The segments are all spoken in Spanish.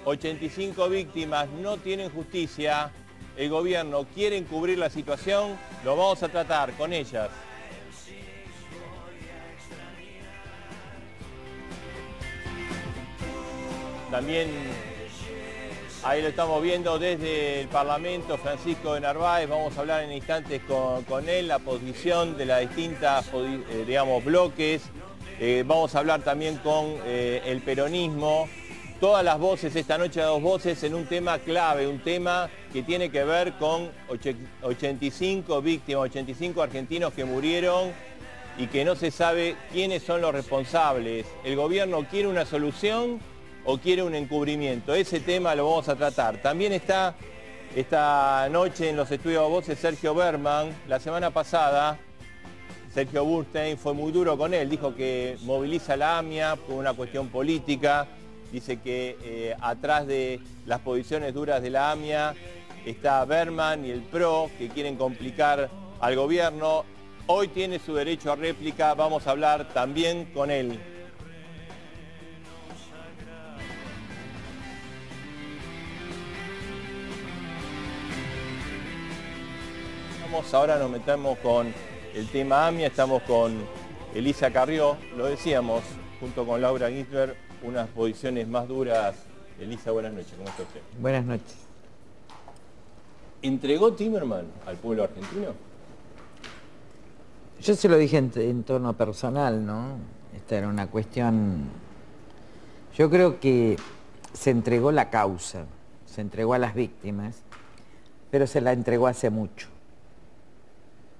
85 víctimas no tienen justicia. El gobierno quiere encubrir la situación. Lo vamos a tratar con ellas. También ahí lo estamos viendo desde el Parlamento, Francisco de Narváez. Vamos a hablar en instantes con él, la posición de las distintas, digamos, bloques. Vamos a hablar también con el peronismo. Todas las voces, esta noche dos voces en un tema clave, un tema que tiene que ver con 85 víctimas, 85 argentinos que murieron y que no se sabe quiénes son los responsables. ¿El gobierno quiere una solución o quiere un encubrimiento? Ese tema lo vamos a tratar. También está esta noche en los estudios de voces Sergio Berman. La semana pasada Sergio Burstein fue muy duro con él, dijo que moviliza la AMIA por una cuestión política, dice que atrás de las posiciones duras de la AMIA está Berman y el PRO, que quieren complicar al gobierno. Hoy tiene su derecho a réplica, vamos a hablar también con él. Ahora nos metemos con el tema AMIA, estamos con Elisa Carrió, lo decíamos, junto con Laura Ginsberg, unas posiciones más duras. Elisa, buenas noches, ¿cómo está usted? Buenas noches. ¿Entregó Timerman al pueblo argentino? Yo se lo dije en tono personal, ¿no? Esta era una cuestión... Yo creo que se entregó la causa, se entregó a las víctimas, pero se la entregó hace mucho,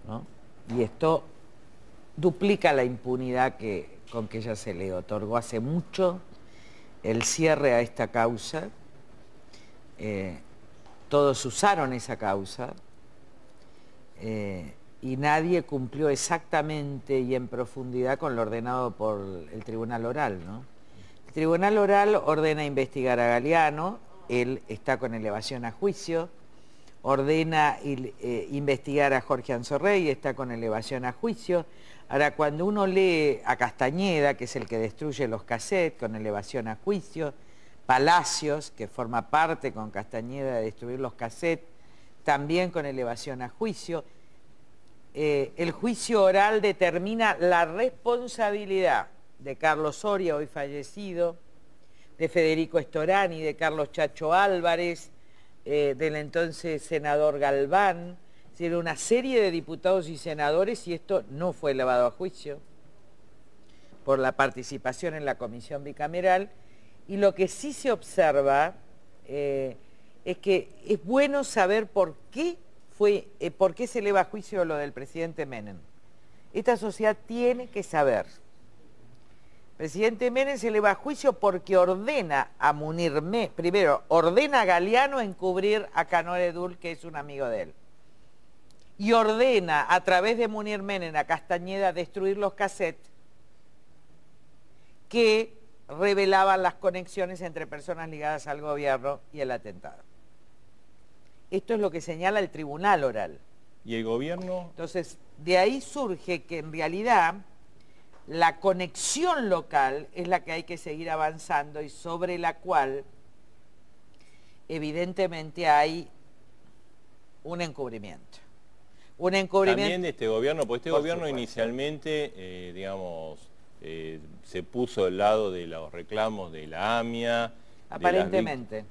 ¿no? Y esto duplica la impunidad con que ella se le otorgó hace mucho el cierre a esta causa. Todos usaron esa causa y nadie cumplió exactamente y en profundidad con lo ordenado por el Tribunal Oral, ¿no? El Tribunal Oral ordena investigar a Galeano, él está con elevación a juicio, ordena investigar a Jorge Anzorrey, está con elevación a juicio. Ahora, cuando uno lee a Castañeda, que es el que destruye los cassettes, con elevación a juicio, Palacios, que forma parte con Castañeda de destruir los cassettes, también con elevación a juicio, el juicio oral determina la responsabilidad de Carlos Soria, hoy fallecido, de Federico Storani, de Carlos Chacho Álvarez, del entonces senador Galván, es decir, una serie de diputados y senadores, y esto no fue elevado a juicio por la participación en la comisión bicameral. Y lo que sí se observa es que es bueno saber por qué se eleva a juicio lo del presidente Menem. Esta sociedad tiene que saber. El presidente Menem se eleva a juicio porque ordena a primero, ordena a Galeano encubrir a Canor Edul, que es un amigo de él. Y ordena a través de Munir Menem a Castañeda destruir los cassettes que revelaban las conexiones entre personas ligadas al gobierno y el atentado. Esto es lo que señala el Tribunal Oral. ¿Y el gobierno? Entonces, de ahí surge que en realidad la conexión local es la que hay que seguir avanzando y sobre la cual evidentemente hay un encubrimiento. Un encubrimiento... También de este gobierno, porque este gobierno inicialmente, digamos, se puso del lado de los reclamos de la AMIA. Aparentemente.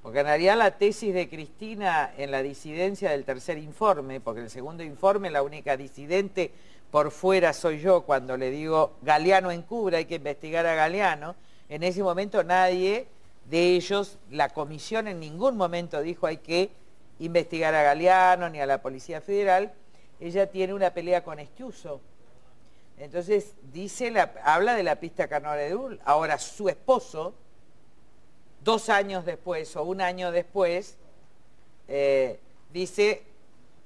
Porque en realidad la tesis de Cristina en la disidencia del tercer informe, porque en el segundo informe la única disidente por fuera soy yo cuando le digo Galeano encubre, hay que investigar a Galeano, en ese momento nadie de ellos, la comisión en ningún momento dijo hay que investigar a Galeano ni a la Policía Federal. Ella tiene una pelea con Estiuso. Entonces habla de la pista Canor Edul. Ahora su esposo, 2 años después o 1 año después, dice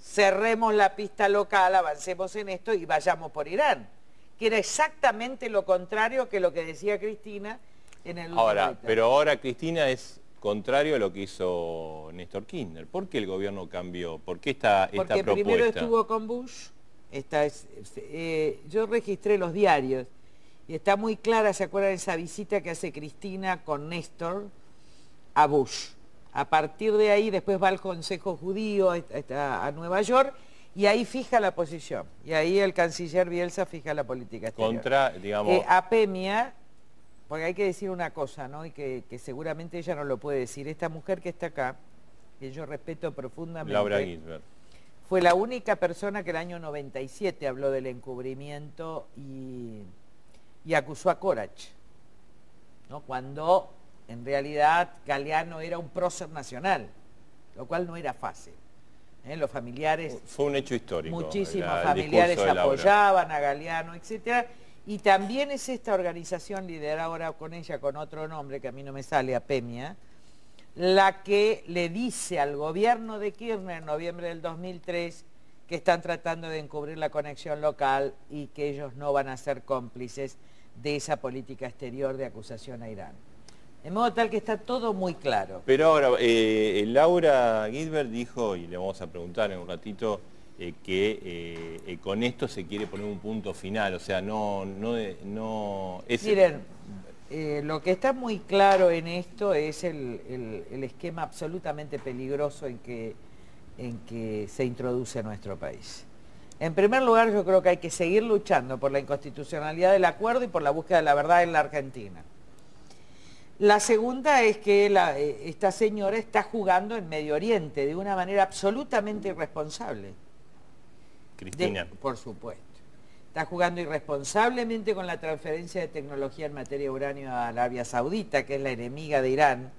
cerremos la pista local, avancemos en esto y vayamos por Irán, que era exactamente lo contrario que lo que decía Cristina en el último dictamen. Pero ahora Cristina es contrario a lo que hizo Néstor Kirchner. ¿Por qué el gobierno cambió? ¿Por qué esta propuesta? Porque primero estuvo con Bush. Yo registré los diarios y está muy clara, ¿se acuerdan de esa visita que hace Cristina con Néstor a Bush. A partir de ahí después va al Consejo Judío a Nueva York y ahí fija la posición. Y ahí el canciller Bielsa fija la política exterior. Contra, digamos... Apemia, porque hay que decir una cosa, ¿no? Y que seguramente ella no lo puede decir. Esta mujer que está acá, que yo respeto profundamente... Laura Gilbert. Fue la única persona que el año 97 habló del encubrimiento y acusó a Corach, ¿no? Cuando en realidad Galeano era un prócer nacional, lo cual no era fácil. Los familiares... Fue un hecho histórico. Muchísimos familiares apoyaban a Galeano, etc. Y también es esta organización, liderada ahora con ella con otro nombre, que a mí no me sale, Apemia, la que le dice al gobierno de Kirchner en noviembre del 2003 que están tratando de encubrir la conexión local y que ellos no van a ser cómplices de esa política exterior de acusación a Irán. De modo tal que está todo muy claro. Pero ahora, Laura Gilbert dijo, y le vamos a preguntar en un ratito, que con esto se quiere poner un punto final, o sea, no es... Miren, lo que está muy claro en esto es el esquema absolutamente peligroso en que se introduce a nuestro país. En primer lugar, yo creo que hay que seguir luchando por la inconstitucionalidad del acuerdo y por la búsqueda de la verdad en la Argentina. La segunda es que esta señora está jugando en Medio Oriente de una manera absolutamente irresponsable. Cristina. Por supuesto. Está jugando irresponsablemente con la transferencia de tecnología en materia de uranio a Arabia Saudita, que es la enemiga de Irán.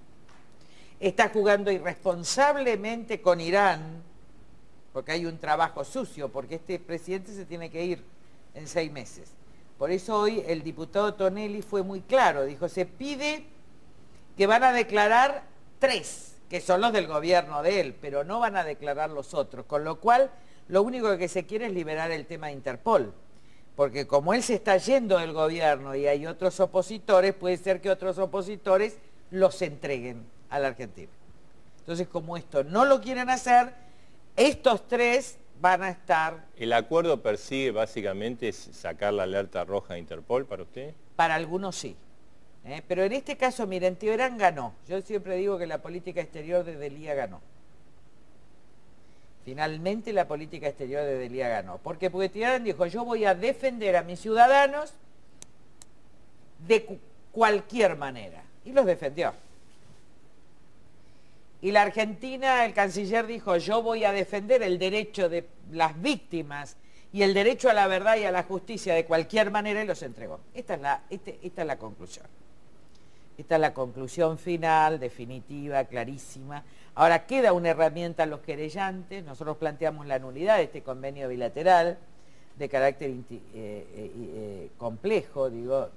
Está jugando irresponsablemente con Irán, porque hay un trabajo sucio, porque este presidente se tiene que ir en 6 meses. Por eso hoy el diputado Tonelli fue muy claro, dijo, se pide que van a declarar 3, que son los del gobierno de él, pero no van a declarar los otros, con lo cual lo único que se quiere es liberar el tema de Interpol, porque como él se está yendo del gobierno y hay otros opositores, puede ser que otros opositores los entreguen a la Argentina. Entonces, como esto no lo quieren hacer, estos 3 van a estar... ¿El acuerdo persigue básicamente sacar la alerta roja a Interpol para usted? Para algunos sí. Pero en este caso, miren, Teherán ganó. Yo siempre digo que la política exterior de Delia ganó. Finalmente la política exterior de Delia ganó. Porque Teherán dijo, yo voy a defender a mis ciudadanos de cualquier manera. Y los defendió. Y la Argentina, el canciller dijo, yo voy a defender el derecho de las víctimas y el derecho a la verdad y a la justicia de cualquier manera, y los entregó. Esta es la conclusión. Esta es la conclusión final, definitiva, clarísima. Ahora queda una herramienta a los querellantes. Nosotros planteamos la nulidad de este convenio bilateral de carácter complejo, digo,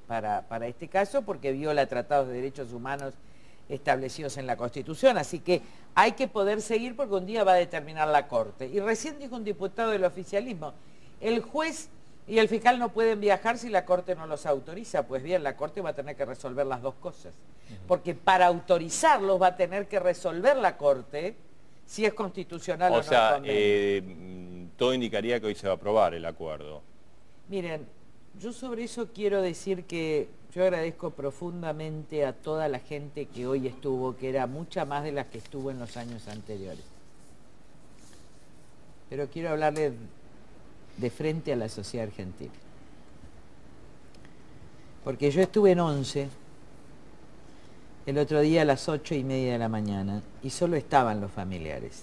para este caso, porque viola tratados de derechos humanos establecidos en la Constitución. Así que hay que poder seguir porque un día va a determinar la Corte. Y recién dijo un diputado del oficialismo, el juez y el fiscal no pueden viajar si la Corte no los autoriza. Pues bien, la Corte va a tener que resolver las dos cosas. Porque para autorizarlos va a tener que resolver la Corte si es constitucional o no. O sea, todo indicaría que hoy se va a aprobar el acuerdo. Miren, yo sobre eso quiero decir que yo agradezco profundamente a toda la gente que hoy estuvo, que era mucha más de las que estuvo en los años anteriores. Pero quiero hablarle de frente a la sociedad argentina. Porque yo estuve en 11 el otro día a las 8:30 de la mañana y solo estaban los familiares.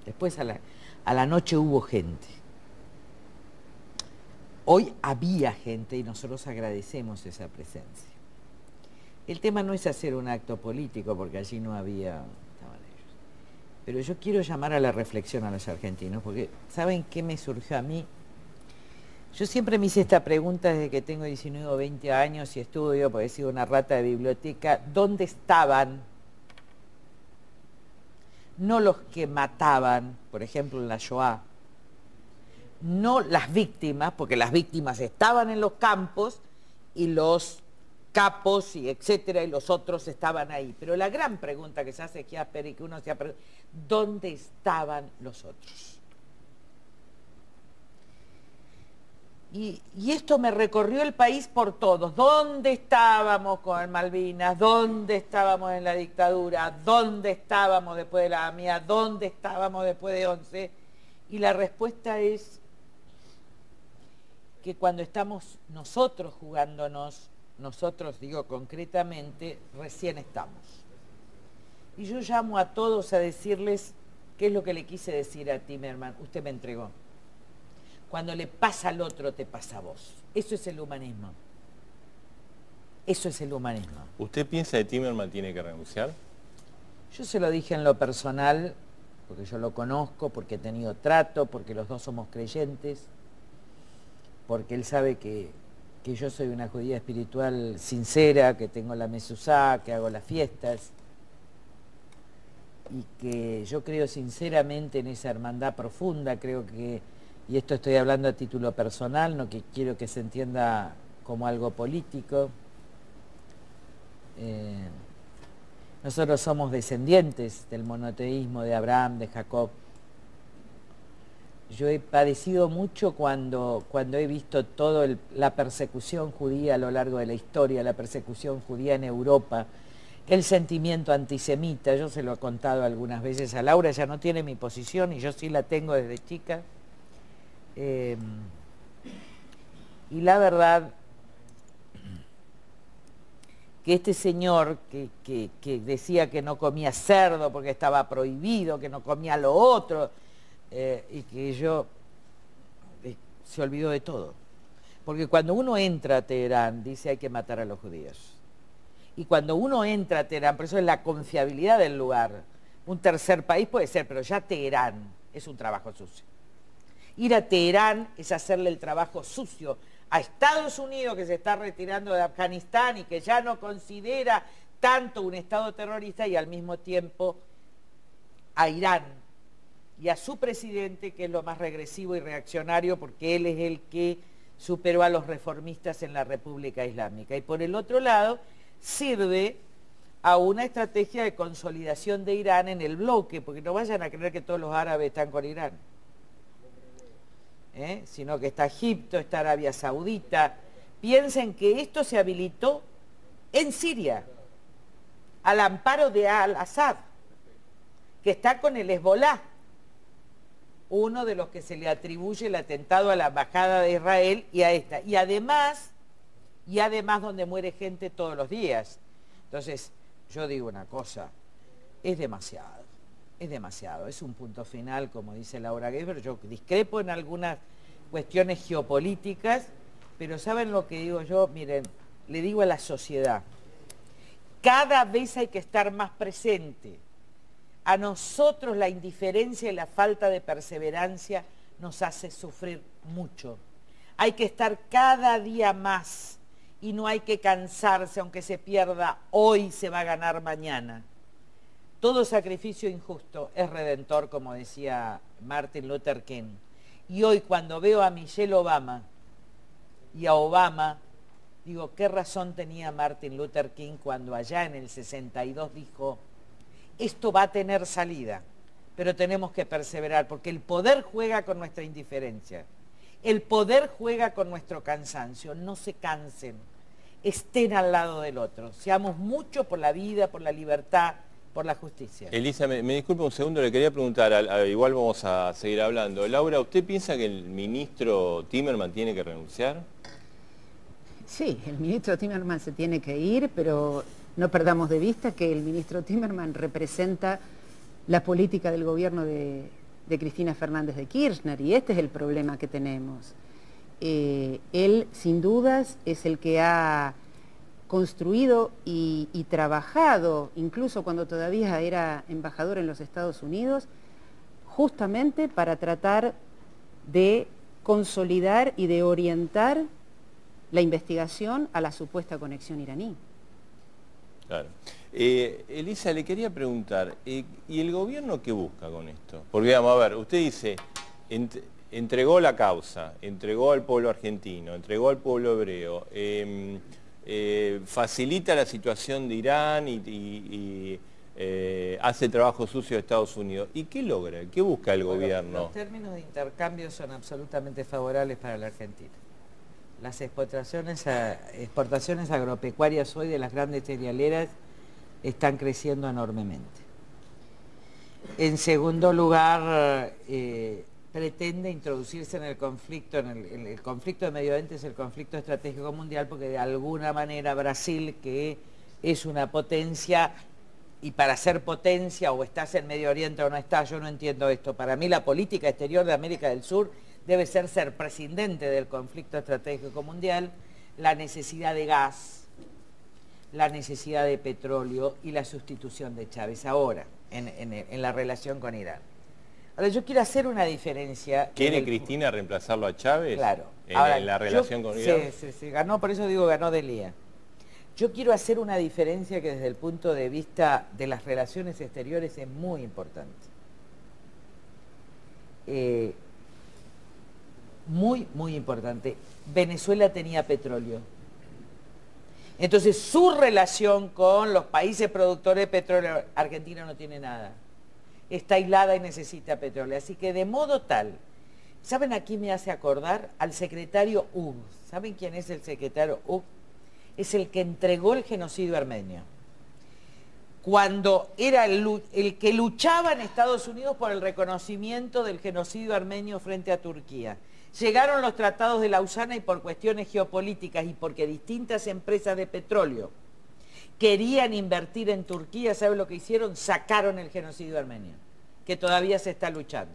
Después a la noche hubo gente. Hoy había gente y nosotros agradecemos esa presencia. El tema no es hacer un acto político porque allí no había, estaban ellos. Pero yo quiero llamar a la reflexión a los argentinos porque ¿saben qué me surgió a mí? Yo siempre me hice esta pregunta desde que tengo 19 o 20 años y estudio, porque he sido una rata de biblioteca. ¿Dónde estaban? No los que mataban, por ejemplo en la Shoah, no las víctimas, porque las víctimas estaban en los campos y los capos y etcétera, y los otros estaban ahí. Pero la gran pregunta que se hace Kiasper y que uno se ha preguntado, ¿dónde estaban los otros? Y esto me recorrió el país por todos. ¿Dónde estábamos con Malvinas? ¿Dónde estábamos en la dictadura? ¿Dónde estábamos después de la AMIA? ¿Dónde estábamos después de 11? Y la respuesta es que cuando estamos nosotros jugándonos, nosotros digo concretamente, recién estamos. Y yo llamo a todos a decirles qué es lo que le quise decir a Timerman. Usted me entregó. Cuando le pasa al otro, te pasa a vos. Eso es el humanismo. Eso es el humanismo. ¿Usted piensa que Timerman tiene que renunciar? Yo se lo dije en lo personal, porque yo lo conozco, porque he tenido trato, porque los dos somos creyentes, porque él sabe que yo soy una judía espiritual sincera, que tengo la mesuzá, que hago las fiestas, y que yo creo sinceramente en esa hermandad profunda, creo que, y esto estoy hablando a título personal, no que quiero que se entienda como algo político. Nosotros somos descendientes del monoteísmo de Abraham, de Jacob. Yo he padecido mucho cuando he visto toda la persecución judía a lo largo de la historia, la persecución judía en Europa, el sentimiento antisemita. Yo se lo he contado algunas veces a Laura, ella no tiene mi posición y yo sí la tengo desde chica. Y la verdad que este señor que decía que no comía cerdo porque estaba prohibido, que no comía lo otro, y que se olvidó de todo. Porque cuando uno entra a Teherán, dice hay que matar a los judíos. Y cuando uno entra a Teherán, por eso es la confiabilidad del lugar. Un tercer país puede ser, pero ya Teherán es un trabajo sucio. Ir a Teherán es hacerle el trabajo sucio a Estados Unidos, que se está retirando de Afganistán y que ya no considera tanto un Estado terrorista, y al mismo tiempo a Irán y a su presidente, que es lo más regresivo y reaccionario, porque él es el que superó a los reformistas en la República Islámica. Y por el otro lado, sirve a una estrategia de consolidación de Irán en el bloque, porque no vayan a creer que todos los árabes están con Irán. Sino que está Egipto, está Arabia Saudita. Piensen que esto se habilitó en Siria, al amparo de Al-Assad, que está con el Hezbollah, uno de los que se le atribuye el atentado a la embajada de Israel y a esta. Y además donde muere gente todos los días. Entonces, yo digo una cosa, es demasiado. Es demasiado, es un punto final, como dice Laura Geber. Yo discrepo en algunas cuestiones geopolíticas, pero ¿saben lo que digo yo? Miren, le digo a la sociedad, cada vez hay que estar más presente. A nosotros la indiferencia y la falta de perseverancia nos hace sufrir mucho. Hay que estar cada día más y no hay que cansarse, aunque se pierda hoy, se va a ganar mañana. Todo sacrificio injusto es redentor, como decía Martin Luther King. Y hoy cuando veo a Michelle Obama y a Obama, digo, ¿qué razón tenía Martin Luther King cuando allá en el 62 dijo, esto va a tener salida, pero tenemos que perseverar, porque el poder juega con nuestra indiferencia, el poder juega con nuestro cansancio. No se cansen, estén al lado del otro, seamos mucho por la vida, por la libertad, por la justicia. Elisa, me disculpa un segundo, le quería preguntar, igual vamos a seguir hablando. Laura, ¿usted piensa que el ministro Timerman tiene que renunciar? Sí, el ministro Timerman se tiene que ir, pero no perdamos de vista que el ministro Timerman representa la política del gobierno de Cristina Fernández de Kirchner, y este es el problema que tenemos. Él, sin dudas, es el que ha construido y trabajado, incluso cuando todavía era embajador en los Estados Unidos, justamente para tratar de consolidar y de orientar la investigación a la supuesta conexión iraní. Claro. Elisa, le quería preguntar, ¿y el gobierno qué busca con esto? Porque, vamos a ver, usted dice, entregó la causa, entregó al pueblo argentino, entregó al pueblo hebreo, facilita la situación de Irán y hace trabajo sucio de Estados Unidos. ¿Y qué logra? ¿Qué busca el gobierno? Los términos de intercambio son absolutamente favorables para la Argentina. Las exportaciones agropecuarias hoy de las grandes cerealeras están creciendo enormemente. En segundo lugar, pretende introducirse en el conflicto, el conflicto de Medio Oriente es el conflicto estratégico mundial, porque de alguna manera Brasil, que es una potencia, y para ser potencia o estás en Medio Oriente o no estás, yo no entiendo esto. Para mí la política exterior de América del Sur debe ser prescindente del conflicto estratégico mundial, la necesidad de gas, la necesidad de petróleo y la sustitución de Chávez ahora en la relación con Irán. Ahora, yo quiero hacer una diferencia. ¿Quiere Cristina reemplazarlo a Chávez? Claro. En la relación con Irán. Sí, ganó, por eso digo ganó Delia. Yo quiero hacer una diferencia que desde el punto de vista de las relaciones exteriores es muy importante. Muy importante. Venezuela tenía petróleo. Entonces su relación con los países productores de petróleo, Argentina no tiene nada. Está aislada y necesita petróleo. Así que de modo tal, ¿saben a quién me hace acordar? Al secretario Hugo. ¿Saben quién es el secretario Hugo? Es el que entregó el genocidio armenio. Cuando era el que luchaba en Estados Unidos por el reconocimiento del genocidio armenio frente a Turquía. Llegaron los tratados de Lausana y por cuestiones geopolíticas y porque distintas empresas de petróleo querían invertir en Turquía, ¿sabe lo que hicieron? Sacaron el genocidio armenio, que todavía se está luchando.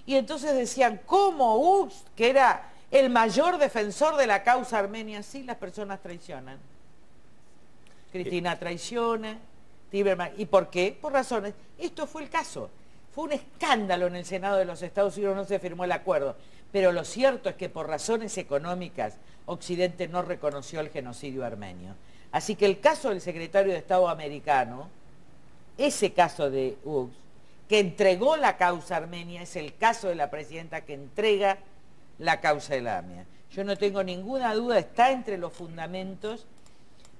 Y entonces decían, ¿cómo Ugs, que era el mayor defensor de la causa armenia? Sí, las personas traicionan. Cristina traiciona, Timerman. ¿Y por qué? Por razones. Esto fue el caso. Fue un escándalo en el Senado de los Estados Unidos, no se firmó el acuerdo. Pero lo cierto es que por razones económicas, Occidente no reconoció el genocidio armenio. Así que el caso del secretario de Estado americano, ese caso de Ugs, que entregó la causa armenia, es el caso de la presidenta que entrega la causa de la AMIA. Yo no tengo ninguna duda, está entre los fundamentos,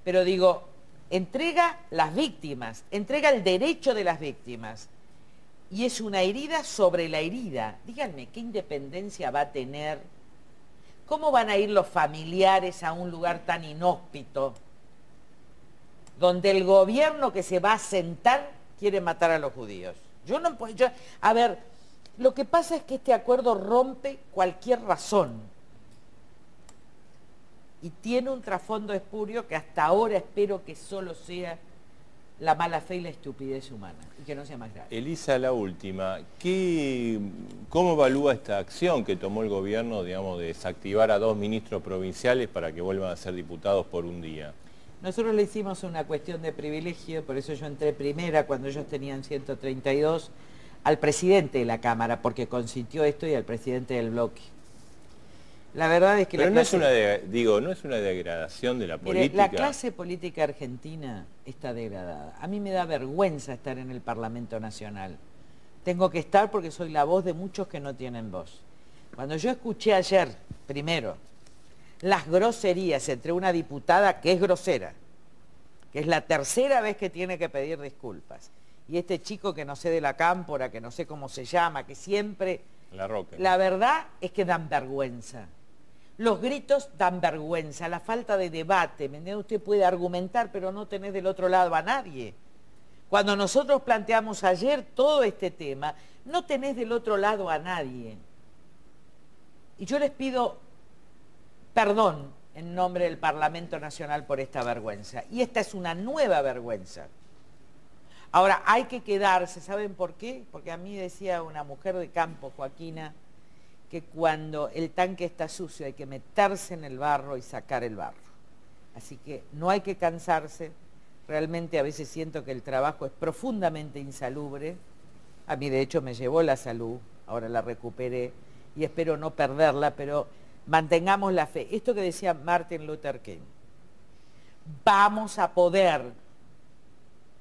pero digo, entrega las víctimas, entrega el derecho de las víctimas. Y es una herida sobre la herida. Díganme, ¿qué independencia va a tener? ¿Cómo van a ir los familiares a un lugar tan inhóspito, donde el gobierno que se va a sentar quiere matar a los judíos? Yo no puedo... a ver, lo que pasa es que este acuerdo rompe cualquier razón. Y tiene un trasfondo espurio que hasta ahora espero que solo sea la mala fe y la estupidez humana, y que no sea más grave. Elisa, la última, ¿cómo evalúa esta acción que tomó el gobierno, digamos, de desactivar a 2 ministros provinciales para que vuelvan a ser diputados por un día? Nosotros le hicimos una cuestión de privilegio, por eso yo entré primera cuando ellos tenían 132, al presidente de la Cámara, porque consintió esto, y al presidente del bloque. La verdad es que pero no es una degradación de la política. Mire, la clase política argentina está degradada. A mí me da vergüenza estar en el Parlamento Nacional. Tengo que estar porque soy la voz de muchos que no tienen voz. Cuando yo escuché ayer, primero, las groserías entre una diputada que es grosera, que es la tercera vez que tiene que pedir disculpas, y este chico que no sé de la Cámpora, que no sé cómo se llama, que siempre... La Roca. La verdad es que dan vergüenza. Los gritos dan vergüenza, la falta de debate. Usted puede argumentar, pero no tenés del otro lado a nadie. Cuando nosotros planteamos ayer todo este tema, no tenés del otro lado a nadie. Y yo les pido perdón en nombre del Parlamento Nacional por esta vergüenza. Y esta es una nueva vergüenza. Ahora, hay que quedarse, ¿saben por qué? Porque a mí decía una mujer de campo, Joaquina, que cuando el tanque está sucio hay que meterse en el barro y sacar el barro. Así que no hay que cansarse. Realmente a veces siento que el trabajo es profundamente insalubre. A mí de hecho me llevó la salud, ahora la recuperé y espero no perderla, pero mantengamos la fe. Esto que decía Martin Luther King, vamos a poder,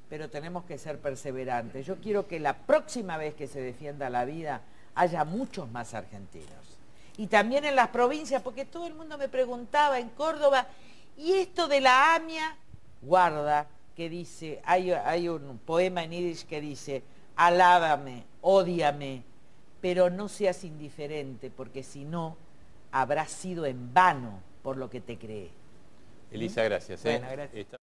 pero tenemos que ser perseverantes. Yo quiero que la próxima vez que se defienda la vida haya muchos más argentinos. Y también en las provincias, porque todo el mundo me preguntaba en Córdoba, ¿y esto de la AMIA? Guarda, que dice, hay un poema en yiddish que dice, alábame, ódiame, pero no seas indiferente, porque si no, habrá sido en vano por lo que te cree. Elisa, gracias. Bueno, gracias.